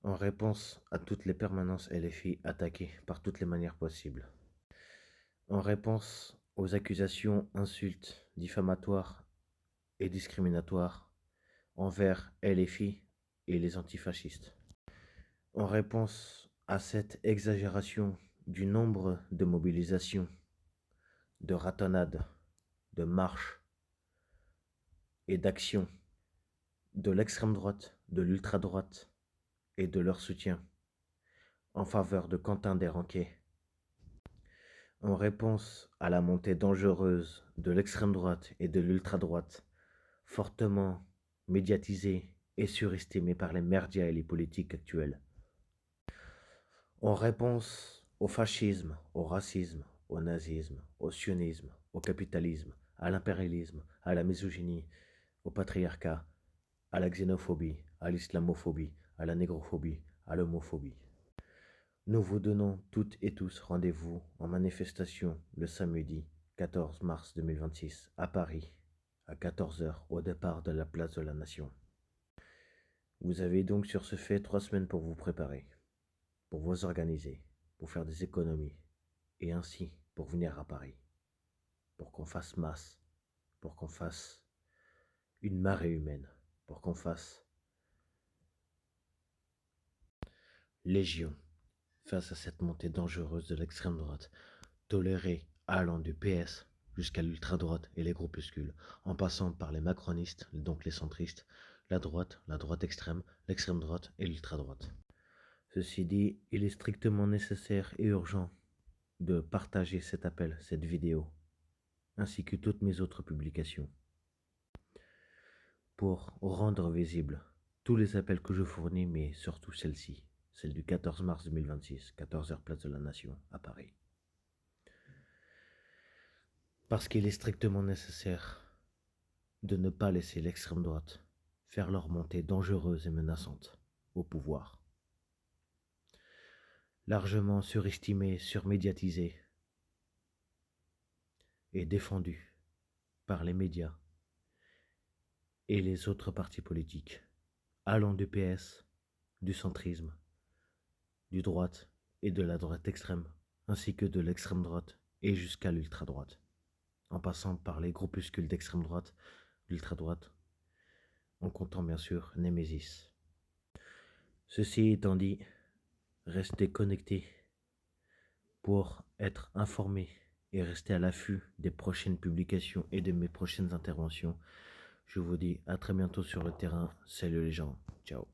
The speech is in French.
en réponse à toutes les permanences LFI attaquées par toutes les manières possibles, en réponse aux accusations, insultes, diffamatoires et discriminatoires envers LFI et les antifascistes, en réponse à cette exagération du nombre de mobilisations, de ratonnades, de marches et d'actions de l'extrême droite, de l'ultra-droite et de leur soutien en faveur de Quentin Desranquet, en réponse à la montée dangereuse de l'extrême droite et de l'ultra-droite, fortement médiatisée et surestimée par les médias et les politiques actuels, en réponse au fascisme, au racisme, au nazisme, au sionisme, au capitalisme, à l'impérialisme, à la misogynie, au patriarcat, à la xénophobie, à l'islamophobie, à la négrophobie, à l'homophobie. Nous vous donnons toutes et tous rendez-vous en manifestation le samedi 14 mars 2026 à Paris, à 14 h au départ de la place de la Nation. Vous avez donc sur ce fait 3 semaines pour vous préparer, pour vous organiser, pour faire des économies, et ainsi pour venir à Paris, pour qu'on fasse masse, pour qu'on fasse une marée humaine, pour qu'on fasse légion face à cette montée dangereuse de l'extrême droite, tolérée allant du PS jusqu'à l'ultra-droite et les groupuscules, en passant par les macronistes, donc les centristes, la droite extrême, l'extrême droite et l'ultra-droite. Ceci dit, il est strictement nécessaire et urgent de partager cet appel, cette vidéo, ainsi que toutes mes autres publications, pour rendre visibles tous les appels que je fournis, mais surtout celle-ci, celle du 14 mars 2026, 14 h place de la Nation, à Paris. Parce qu'il est strictement nécessaire de ne pas laisser l'extrême droite faire leur montée dangereuse et menaçante au pouvoir. Largement surestimée, surmédiatisée et défendue par les médias et les autres partis politiques, allant du PS, du centrisme, du droite et de la droite extrême, ainsi que de l'extrême droite et jusqu'à l'ultra-droite, en passant par les groupuscules d'extrême droite, l'ultra-droite, en comptant bien sûr Némésis. Ceci étant dit, restez connectés pour être informés et rester à l'affût des prochaines publications et de mes prochaines interventions. Je vous dis à très bientôt sur le terrain. Salut les gens. Ciao.